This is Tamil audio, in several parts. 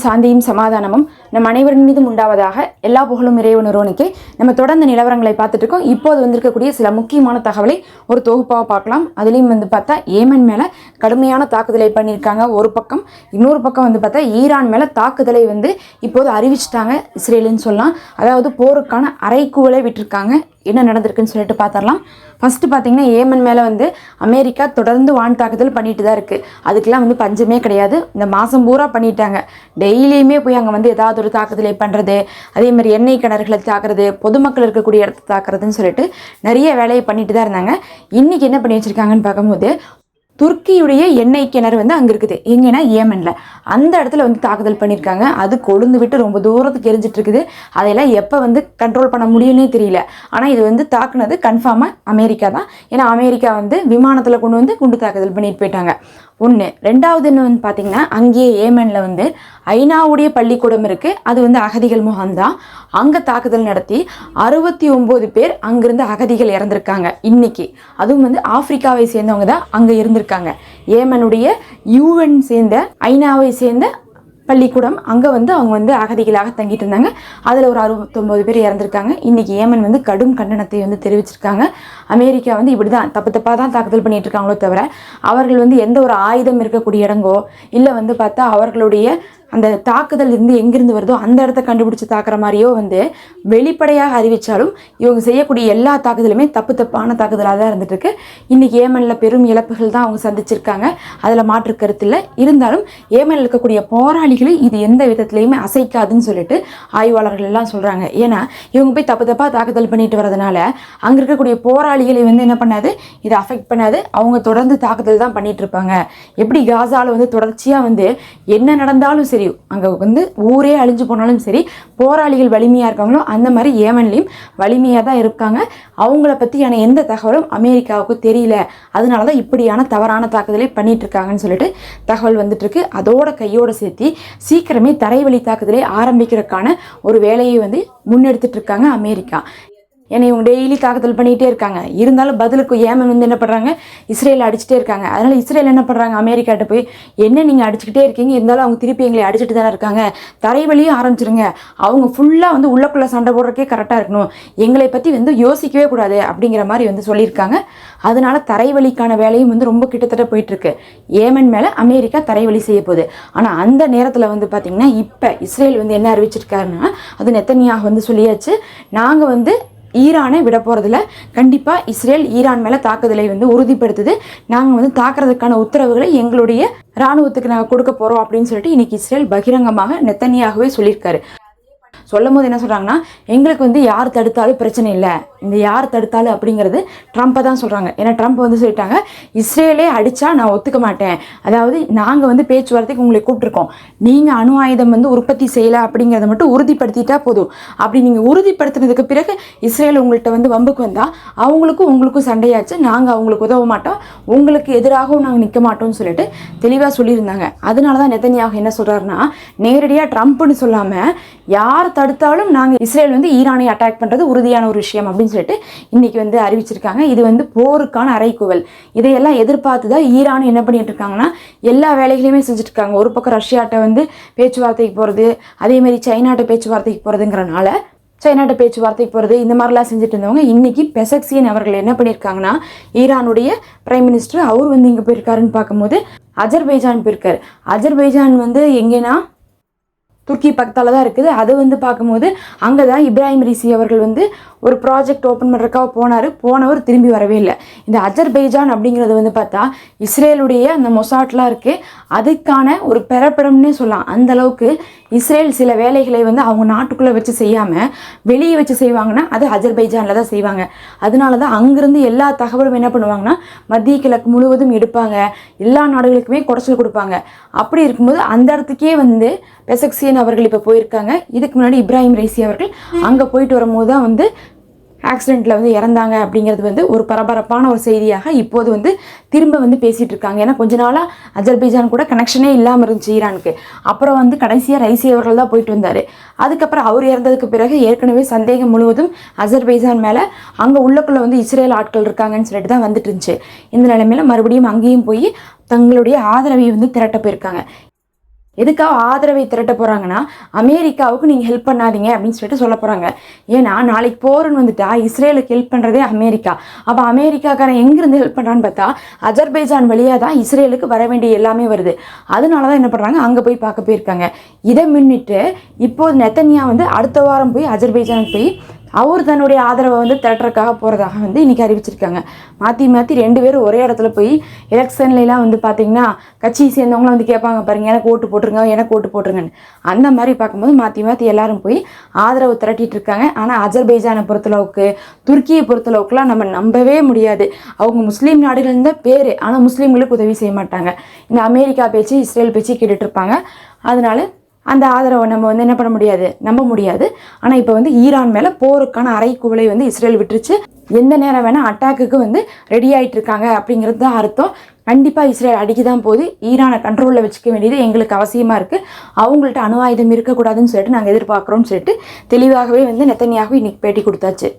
சாந்தியும் சமாதானமும் நம் அனைவரின் மீதும் உண்டாவதாக. எல்லா புகழும் இறைவன் ஒருவனுக்கே. நம்ம தொடர்ந்து நிலவரங்களை பார்த்துட்டு இருக்கோம். இப்போது வந்திருக்கக்கூடிய சில முக்கியமான தகவலை ஒரு தொகுப்பாக பார்க்கலாம். அதுலேயும் பார்த்தா ஏமன் மேலே கடுமையான தாக்குதலை பண்ணியிருக்காங்க ஒரு பக்கம். இன்னொரு பக்கம் பார்த்தா ஈரான் மேலே தாக்குதலை இப்போது அறிவிச்சிட்டாங்க இஸ்ரேலுன்னு சொல்லலாம். அதாவது போருக்கான அறைகூவலை விட்டுருக்காங்க. என்ன நடந்திருக்குன்னு சொல்லிட்டு பார்த்துடலாம். ஃபஸ்ட்டு பார்த்தீங்கன்னா ஏமன் மேலே அமெரிக்கா தொடர்ந்து வான் தாக்குதல் பண்ணிட்டு தான் இருக்குது. அதுக்கெல்லாம் பஞ்சமே கிடையாது. இந்த மாதம் பூரா பண்ணிட்டாங்க. டெய்லியுமே போய் அங்கே ஏதாவது ஒரு தாக்குதலை பண்ணுறது, அதே மாதிரி எண்ணெய் கிணறுகளை தாக்குறது, பொதுமக்கள் இருக்கக்கூடிய இடத்த தாக்குறதுன்னு சொல்லிட்டு நிறைய வேலையை பண்ணிட்டு தான் இருந்தாங்க. இன்றைக்கி என்ன பண்ணி வச்சுருக்காங்கன்னு பார்க்கும்போது, துருக்கியுடைய எண்ணெய் கிணறு அங்கே இருக்குது. எங்கன்னா ஏமனில் அந்த இடத்துல தாக்குதல் பண்ணியிருக்காங்க. அது கொழுந்து விட்டு ரொம்ப தூரத்துக்கு எரிஞ்சிட்டு இருக்குது. அதையெல்லாம் எப்போ கண்ட்ரோல் பண்ண முடியும்னே தெரியல. ஆனால் இது தாக்குனது கன்ஃபார்மாக அமெரிக்கா தான். ஏன்னா அமெரிக்கா விமானத்தில் கொண்டு குண்டு தாக்குதல் பண்ணிட்டு போயிட்டாங்க. ஒன்று. ரெண்டாவது என்ன பார்த்தீங்கன்னா, அங்கேயே ஏமனில் ஐநாவுடைய பள்ளிக்கூடம் இருக்குது. அது அகதிகள் முகாம்தான். அங்கே தாக்குதல் நடத்தி 69 பேர் அங்கிருந்து அகதிகள் இறந்துருக்காங்க இன்னைக்கு. அதுவும் ஆப்பிரிக்காவை சேர்ந்தவங்க தான் அங்கே இருந்திருக்காங்க. ஏமனுடைய UN சேர்ந்த ஐநாவை சேர்ந்த பள்ளிக்கூடம் அங்கே அவங்க அகதிகளாக தங்கிட்டு இருந்தாங்க. அதில் ஒரு 69 பேர் இறந்துருக்காங்க. இன்றைக்கி ஏமன் கடும் கண்டனத்தை தெரிவிச்சிருக்காங்க. அமெரிக்கா இப்படி தான் தப்பாக தான் தாக்குதல் பண்ணிட்டு இருக்காங்களோ தவிர, அவர்கள் எந்த ஒரு ஆயுதம் இருக்கக்கூடிய இடங்கோ இல்லை பார்த்தா அவர்களுடைய அந்த தாக்குதல் எங்கிருந்து வருதோ அந்த இடத்த கண்டுபிடிச்சி தாக்குற மாதிரியோ வெளிப்படையாக அறிவித்தாலும் இவங்க செய்யக்கூடிய எல்லா தாக்குதலுமே தப்பான தாக்குதலாக தான் இருந்துட்டு இருக்கு. இன்றைக்கி ஏமனில் பெரும் இழப்புகள் தான் அவங்க சந்திச்சிருக்காங்க. அதில் மாற்று கருத்து இல்லை. இருந்தாலும் ஏமனில் இருக்கக்கூடிய போராளிகளை இது எந்த விதத்துலையுமே அசைக்காதுன்னு சொல்லிட்டு ஆய்வாளர்கள் எல்லாம் சொல்கிறாங்க. ஏன்னா இவங்க போய் தப்பாக தாக்குதல் பண்ணிட்டு வரதுனால அங்கே இருக்கக்கூடிய போராளிகளை என்ன பண்ணாது, இதை அஃபெக்ட் பண்ணாது. அவங்க தொடர்ந்து தாக்குதல் தான் பண்ணிட்டு இருப்பாங்க. எப்படி காசாவில் தொடர்ச்சியாக என்ன நடந்தாலும் சரி, அங்கே ஊரே அழிஞ்சு போனாலும் சரி, போராளிகள் வலிமையாக இருக்காங்களோ அந்த மாதிரி ஏமன்லையும் வலிமையாக தான் இருக்காங்க. அவங்கள பற்றியான எந்த தகவலும் அமெரிக்காவுக்கு தெரியல. அதனால தான் இப்படியான தவறான தாக்குதலை பண்ணிட்டு இருக்காங்கன்னு சொல்லிட்டு தகவல் வந்துட்டுருக்கு. அதோட கையோடு சேர்த்து சீக்கிரமே தரைவழி தாக்குதலை ஆரம்பிக்கிறதுக்கான ஒரு வேலையை முன்னெடுத்துட்டு இருக்காங்க அமெரிக்கா. ஏன்னா இவங்க டெய்லி தாக்குதல் பண்ணிகிட்டே இருக்காங்க. இருந்தாலும் பதிலுக்கு ஏமன் என்ன பண்ணுறாங்க, இஸ்ரேலை அடிச்சுட்டே இருக்காங்க. அதனால் இஸ்ரேல் என்ன பண்ணுறாங்க, அமெரிக்காட்ட போய் என்ன நீங்கள் அடிச்சுக்கிட்டே இருக்கீங்க, இருந்தாலும் அவங்க திருப்பி எங்களை அடிச்சுட்டு தானே இருக்காங்க, தரைவழியும் ஆரம்பிச்சிருங்க. அவங்க ஃபுல்லாக உள்ளக்குள்ளே சண்டை போடுறக்கே கரெக்டாக இருக்கணும், எங்களை பற்றி யோசிக்கவே கூடாது அப்படிங்கிற மாதிரி சொல்லியிருக்காங்க. அதனால தரைவழிக்கான வேலையும் ரொம்ப கிட்டத்தட்ட போயிட்டுருக்கு. ஏமன் மேலே அமெரிக்கா தரைவழி செய்ய போகுது. ஆனால் அந்த நேரத்தில் பார்த்திங்கன்னா இப்போ இஸ்ரேல் என்ன அறிவிச்சிருக்காருன்னா, அது நெத்தன்யாஹு சொல்லியாச்சு, நாங்கள் ஈரானை விட போகிறதில்ல. கண்டிப்பாக இஸ்ரேல் ஈரான் மேலே தாக்குதலை உறுதிப்படுத்துது. நாங்கள் தாக்குறதுக்கான உத்தரவுகளை எங்களுடைய இராணுவத்துக்கு நாங்கள் கொடுக்க போகிறோம் அப்படின்னு சொல்லிட்டு இன்றைக்கி இஸ்ரேல் பகிரங்கமாக நெத்தன்யாகவே சொல்லியிருக்காரு. சொல்லும் போது என்ன சொல்கிறாங்கன்னா, எங்களுக்கு யார் தடுத்தாலும் பிரச்சனை இல்லை, இந்த யார் தடுத்தாலும் அப்படிங்கிறது ட்ரம்ப்பை தான் சொல்கிறாங்க. ஏன்னா ட்ரம்ப் சொல்லிட்டாங்க, இஸ்ரேலே அடித்தா நான் ஒத்துக்க மாட்டேன், அதாவது நாங்கள் பேச்சுவார்த்தைக்கு உங்களை கூப்பிட்ருக்கோம், நீங்கள் அணு ஆயுதம் உற்பத்தி செய்யலை அப்படிங்கிறத மட்டும் உறுதிப்படுத்திட்டா போதும். அப்படி நீங்கள் உறுதிப்படுத்தினதுக்கு பிறகு இஸ்ரேல் உங்கள்கிட்ட வம்புக்கு வந்தால் அவங்களுக்கும் உங்களுக்கும் சண்டையாச்சு, நாங்கள் அவங்களுக்கு உதவ மாட்டோம், உங்களுக்கு எதிராகவும் நாங்கள் நிற்க மாட்டோம்னு சொல்லிட்டு தெளிவாக சொல்லியிருந்தாங்க. அதனால தான் நெத்தன்யாஹு என்ன சொல்கிறாருன்னா, நேரடியாக ட்ரம்ப்னு சொல்லாமல் யார் தடுத்தாலும் நாங்கள் இஸ்ரேல் ஈரானை அட்டாக் பண்ணுறது உறுதியான ஒரு விஷயம் அப்படின்னு சொல்லிட்டு இன்றைக்கி அறிவிச்சிருக்காங்க. இது போருக்கான அறைகூவல். இதையெல்லாம் எதிர்பார்த்து தான் ஈரான் என்ன பண்ணிட்டு இருக்காங்கன்னா, எல்லா வேலைகளையுமே செஞ்சுட்டு இருக்காங்க. ஒரு பக்கம் ரஷ்யாட்ட பேச்சுவார்த்தைக்கு போகிறது, அதேமாதிரி சைனாட்ட பேச்சுவார்த்தைக்கு போகிறதுங்கிறனால சைனாட்ட பேச்சுவார்த்தைக்கு போகிறது, இந்த மாதிரிலாம் செஞ்சுட்டு இருந்தவங்க இன்றைக்கி பெசக்சியன் அவர்கள் என்ன பண்ணியிருக்காங்கன்னா, ஈரானுடைய பிரைம் மினிஸ்டர் அவர் இங்கே போயிருக்காருன்னு பார்க்கும்போது அஜர்பைஜான் போயிருக்காரு. அஜர்பைஜான் எங்கேனா துருக்கி பக்கத்தால் தான் இருக்குது. அது பார்க்கும்போது அங்கே தான் இப்ராஹிம் ரைசி அவர்கள் ஒரு ப்ராஜெக்ட் ஓப்பன் பண்ணுறதுக்காக போனவர் திரும்பி வரவே இல்லை. இந்த அஜர்பைஜான் அப்படிங்கிறது பார்த்தா இஸ்ரேலுடைய அந்த மொசாட்லாம் இருக்குது, அதுக்கான ஒரு பிறப்பிடம்னே சொல்லலாம். அந்தளவுக்கு இஸ்ரேல் சில வேலைகளை அவங்க நாட்டுக்குள்ளே வச்சு செய்யாமல் வெளியே வச்சு செய்வாங்கன்னா அது அஜர்பைஜானில் தான் செய்வாங்க. அதனால தான் அங்கேருந்து எல்லா தகவலும் என்ன பண்ணுவாங்கன்னா மத்திய கிழக்கு முழுவதும் எடுப்பாங்க, எல்லா நாடுகளுக்குமே குடைச்சல் கொடுப்பாங்க. அப்படி இருக்கும்போது அந்த இடத்துக்கே பெசக்சியன் அவர்கள் இப்போ போயிருக்காங்க. இதுக்கு முன்னாடி இப்ராஹிம் ரைசி அவர்கள் அங்கே போயிட்டு வரும்போது தான் ஆக்சிடெண்ட்டில் இறந்தாங்க அப்படிங்கிறது ஒரு பரபரப்பான ஒரு செய்தியாக இப்போது திரும்ப பேசிகிட்டு இருக்காங்க. ஏன்னா கொஞ்ச நாளாக அஜர்பைஜான் கூட கனெக்ஷனே இல்லாமல் இருந்துச்சு ஈரானுக்கு. அப்புறம் கடைசியாக ரைசி அவர்கள் தான் போயிட்டு வந்தார். அதுக்கப்புறம் அவர் இறந்ததுக்கு பிறகு ஏற்கனவே சந்தேகம் முழுவதும் அஜர்பைஜான் மேலே அங்கே உள்ளக்குள்ளே இஸ்ரேல் ஆட்கள் இருக்காங்கன்னு சொல்லிட்டு தான் வந்துட்டு இருந்துச்சு. இந்த நிலைமையில் மறுபடியும் அங்கேயும் போய் தங்களுடைய ஆதரவை திரட்ட போயிருக்காங்க. எதுக்காக ஆதரவை திரட்ட போகிறாங்கன்னா அமெரிக்காவுக்கு நீங்கள் ஹெல்ப் பண்ணாதீங்க அப்படின்னு சொல்லிட்டு சொல்ல போகிறாங்க. ஏன்னா நாளைக்கு போருன்னு வந்துட்டா இஸ்ரேலுக்கு ஹெல்ப் பண்ணுறதே அமெரிக்கா. அப்போ அமெரிக்காக்காரன் எங்கேருந்து ஹெல்ப் பண்ணுறான்னு பார்த்தா அஜர்பைஜான் வழியாக தான் இஸ்ரேலுக்கு வர வேண்டிய எல்லாமே வருது. அதனால தான் என்ன பண்ணுறாங்க, அங்கே போய் பார்க்க போயிருக்காங்க. இதை முன்னிட்டு இப்போது நெத்தன்யா வந்து அடுத்த வாரம் போய் அஜர்பைஜானுக்கு போய் அவர் தன்னுடைய ஆதரவை வந்து திரட்டுறதுக்காக போகிறதாக வந்து இன்றைக்கி அறிவிச்சிருக்காங்க. மாற்றி மாற்றி 2 பேரும் ஒரே இடத்துல போய் எலெக்ஷன்லாம் வந்து பார்த்திங்கன்னா கட்சியை சேர்ந்தவங்களாம் வந்து கேட்பாங்க பாருங்கள், எனக்கு ஓட்டு போட்டுருங்க, எனக்கு ஓட்டு போட்டுருங்கன்னு. அந்த மாதிரி பார்க்கும்போது மாற்றி மாற்றி எல்லாரும் போய் ஆதரவு திரட்டிட்டு இருக்காங்க. ஆனால் அஜர்பைஜானை பொறுத்தளவுக்கு, துருக்கியை பொறுத்தளவுக்குலாம் நம்ம நம்பவே முடியாது. அவங்க முஸ்லீம் நாடுகள் தான் பேர், ஆனால் முஸ்லீம்களுக்கு உதவி செய்ய மாட்டாங்க. இந்த அமெரிக்கா பேச்சு, இஸ்ரேல் பேச்சு கேட்டுட்டு இருப்பாங்க. அதனால அந்த ஆதரவை நம்ம வந்து என்ன பண்ண முடியாது, நம்ப முடியாது. ஆனால் இப்போ வந்து ஈரான் மேலே போருக்கான அறைகூவலை வந்து இஸ்ரேல் விட்டுருச்சு. எந்த நேரம் வேணால் அட்டாக்குக்கு வந்து ரெடி ஆகிட்டு இருக்காங்க அப்படிங்கிறது தான் அர்த்தம். கண்டிப்பாக இஸ்ரேல் அடிக்க தான் போகுது. ஈரானை கண்ட்ரோலில் வச்சுக்க வேண்டியது எங்களுக்கு அவசியமாக இருக்குது. அவங்கள்ட்ட அணு ஆயுதம் இருக்கக்கூடாதுன்னு சொல்லிட்டு நாங்கள் எதிர்பார்க்குறோம்னு சொல்லிட்டு தெளிவாகவே வந்து நெத்தன்யாகு இன்னைக்கு பேட்டி கொடுத்தாச்சு.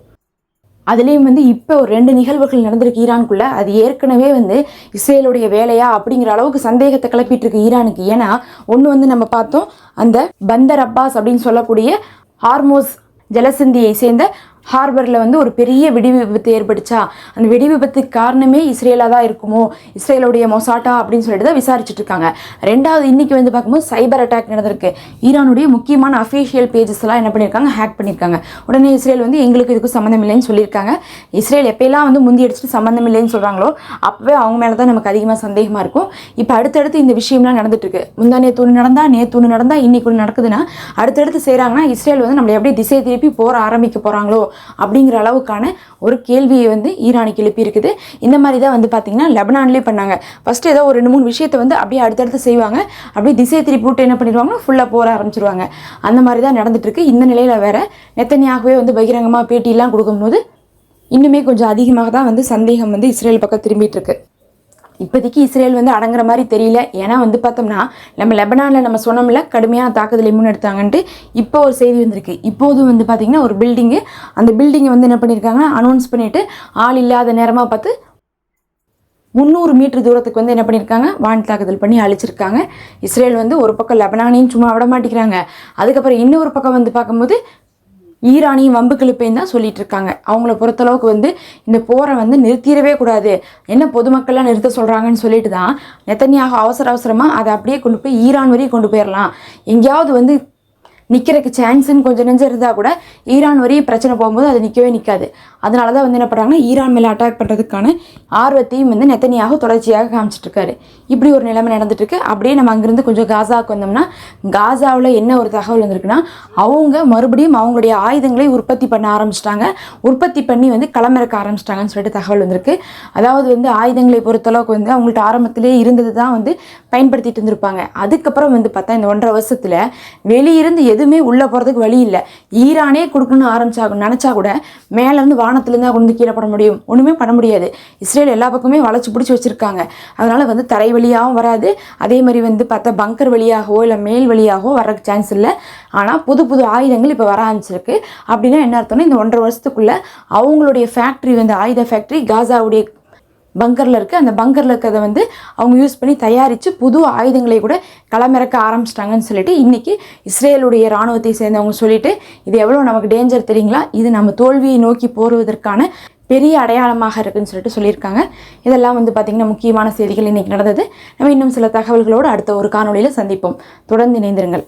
அதுலேயும் வந்து இப்போ ஒரு 2 நிகழ்வுகள் நடந்திருக்கு ஈரானுக்குள்ளே. அது ஏற்கனவே வந்து இஸ்ரேலுடைய வேலையா அப்படிங்கிற அளவுக்கு சந்தேகத்தை கிளப்பிட்டு இருக்கு ஈரானுக்கு. ஏன்னா ஒன்று வந்து நம்ம பார்த்தோம், அந்த பந்தர் அப்பாஸ் அப்படின்னு சொல்லக்கூடிய ஹார்மோஸ் ஜலசந்தியை சேர்ந்த ஹார்பரில் வந்து ஒரு பெரிய வெடி விபத்து ஏற்பட்டுச்சா, அந்த வெடி விபத்துக்கு காரணமே இஸ்ரேலாக தான் இருக்குமோ, இஸ்ரேலுடைய மொசாட்டா அப்படின்னு சொல்லிட்டு தான் விசாரிச்சுட்டு இருக்காங்க. 2வது இன்னைக்கு வந்து பார்க்கும்போது சைபர் அட்டாக் நடந்திருக்கு. ஈரானுடைய முக்கியமான அஃபீஷியல் பேஜஸ் எல்லாம் என்ன பண்ணியிருக்காங்க, ஹேக் பண்ணியிருக்காங்க. உடனே இஸ்ரேல் வந்து எங்களுக்கு இதுக்கு சம்மந்தம் இல்லைன்னு சொல்லியிருக்காங்க. இஸ்ரேல் எப்பெல்லாம் வந்து முந்தி அடிச்சுட்டு சம்மந்தம் இல்லைன்னு சொல்கிறாங்களோ அப்போவே அவங்க மேலே தான் நமக்கு அதிகமாக சந்தேகமாக இருக்கும். இப்போ அடுத்தடுத்து இந்த விஷயம்லாம் நடந்துட்டு இருக்கு. முந்தா நேற்று ஒன்று நடந்தா, நேற்று ஒன்று நடந்தா, இன்னைக்கு ஒன்று நடக்குதுன்னா அடுத்தடுத்து செய்கிறாங்கன்னா இஸ்ரேல் வந்து நம்மளை எப்படி திசை திருப்பி போற ஆரம்பிக்க போகிறாங்களோ அப்படிங்கிற அளவுக்கான ஒரு கேள்வியை வந்து ஈரானுக்கு எழுப்பி இருக்குது. இந்த மாதிரி தான் வந்து பார்த்தீங்கன்னா லெபனான்லேயே பண்ணாங்க. ஃபர்ஸ்ட் ஏதோ ஒரு 2-3 விஷயத்தை வந்து அப்படியே அடுத்தடுத்து செய்வாங்க. அப்படியே திசை திருப்பி விட்டு என்ன பண்ணிடுவாங்கன்னா ஃபுல்லாக போற ஆரம்பிச்சிருவாங்க. அந்த மாதிரி தான் நடந்துட்டு இருக்கு. இந்த நிலையில் வேற நெத்தன்யாகுவே வந்து பகிரங்கமாக பேட்டியெல்லாம் கொடுக்கும்போது இன்னுமே கொஞ்சம் அதிகமாக தான் வந்து சந்தேகம் வந்து இஸ்ரேல் பக்கம் திரும்பிட்டு இருக்கு. இப்போதைக்கு இஸ்ரேல் வந்து அடங்குற மாதிரி தெரியல. ஏன்னா வந்து பார்த்தோம்னா நம்ம லெபனானில் நம்ம சொன்னோம்ல கடுமையான தாக்குதலை முன்னெடுத்தாங்கன்ட்டு இப்போ ஒரு செய்தி வந்திருக்கு. இப்போதும் வந்து பார்த்திங்கன்னா ஒரு பில்டிங்கு, அந்த பில்டிங்கை வந்து என்ன பண்ணியிருக்காங்கன்னா அனௌன்ஸ் பண்ணிவிட்டு ஆள் இல்லாத நேரமாக பார்த்து 300 மீட்டர் தூரத்துக்கு வந்து என்ன பண்ணியிருக்காங்க, வான் தாக்குதல் பண்ணி அழிச்சிருக்காங்க. இஸ்ரேல் வந்து ஒரு பக்கம் லெபனானையும் சும்மா விட மாட்டேங்கிறாங்க. அதுக்கப்புறம் இன்னொரு பக்கம் வந்து பார்க்கும்போது ஈரானையும் வம்பு கிழிப்பையும் தான் சொல்லிட்டு இருக்காங்க. அவங்கள பொறுத்தளவுக்கு வந்து இந்த போரை வந்து நிறுத்திடவே கூடாது, என்ன பொதுமக்கள்லாம் நிறுத்த சொல்கிறாங்கன்னு சொல்லிட்டு தான் நெத்தன்யாகு அவசரமாக அதை அப்படியே கொண்டு போய் ஈரான் வரையும் கொண்டு போயிடலாம், எங்கேயாவது வந்து நிற்கிறதுக்கு சான்ஸுன்னு கொஞ்சம் நெஞ்சம் இருந்தால் கூட ஈரான் வரையும் பிரச்சனை போகும்போது அது நிற்கவே நிற்காது. அதனால தான் வந்து என்ன பண்ணுறாங்கன்னா ஈரான் மேலே அட்டாக் பண்ணுறதுக்கான ஆர்வத்தையும் வந்து நெத்தன்யாகு தொடர்ச்சியாக காமிச்சிட்ருக்காரு. இப்படி ஒரு நிலைமை நடந்துட்டுருக்கு. அப்படியே நம்ம அங்கேருந்து கொஞ்சம் காசாவுக்கு வந்தோம்னா, காசாவில் என்ன ஒரு தகவல் வந்திருக்குன்னா, அவங்க மறுபடியும் அவங்களுடைய ஆயுதங்களை உற்பத்தி பண்ண ஆரம்பிச்சிட்டாங்க. உற்பத்தி பண்ணி வந்து களமிறக்க ஆரம்பிச்சிட்டாங்கன்னு சொல்லிட்டு தகவல் வந்திருக்கு. அதாவது வந்து ஆயுதங்களை பொறுத்தளவுக்கு வந்து அவங்கள்ட்ட ஆரம்பத்திலே இருந்தது தான் வந்து பயன்படுத்திட்டு இருந்திருப்பாங்க. அதுக்கப்புறம் வந்து பார்த்தா இந்த 1.5 வருஷத்தில் வெளியிருந்து எதுவுமே உள்ளே போகிறதுக்கு வழி இல்லை. ஈரானே கொடுக்கணும்னு நினச்சா கூட மேலேருந்து வானத்துலேருந்து தான் கொண்டு கீழே போட முடியும், ஒன்றுமே பண்ண முடியாது. இஸ்ரேல் எல்லா பக்கமே வளைச்சி பிடிச்சி வச்சுருக்காங்க. அதனால் வந்து தரை வழியாகவும் வராது, அதே மாதிரி வந்து பார்த்தா பங்கர் வழியாகவோ இல்லை மேல் வழியாகவோ வர்றதுக்கு சான்ஸ் இல்லை. ஆனால் புது புது ஆயுதங்கள் இப்போ வர ஆரம்பிச்சிருக்கு. அப்படின்னா என்ன அர்த்தம்னா இந்த 1.5 வருஷத்துக்குள்ளே அவங்களுடைய ஃபேக்ட்ரி வந்து ஆயுத ஃபேக்ட்ரி காசாவுடைய பங்கரில் இருக்குது. அந்த பங்கரில் இருக்கிறத வந்து அவங்க யூஸ் பண்ணி தயாரித்து புது ஆயுதங்களை கூட களமிறக்க ஆரம்பிச்சிட்டாங்கன்னு சொல்லிட்டு இன்றைக்கி இஸ்ரேலுடைய இராணுவத்தை சேர்ந்தவங்க சொல்லிட்டு, இது எவ்வளோ நமக்கு டேஞ்சர் தெரியுங்களா, இது நம்ம தோல்வியை நோக்கி போடுவதற்கான பெரிய அடையாளமாக இருக்குன்னு சொல்லிட்டு சொல்லியிருக்காங்க. இதெல்லாம் வந்து பார்த்திங்கன்னா முக்கியமான செய்திகள் இன்றைக்கி நடந்தது. நம்ம இன்னும் சில தகவல்களோடு அடுத்த ஒரு காணொலியில் சந்திப்போம். தொடர்ந்து இணைந்திருங்கள்.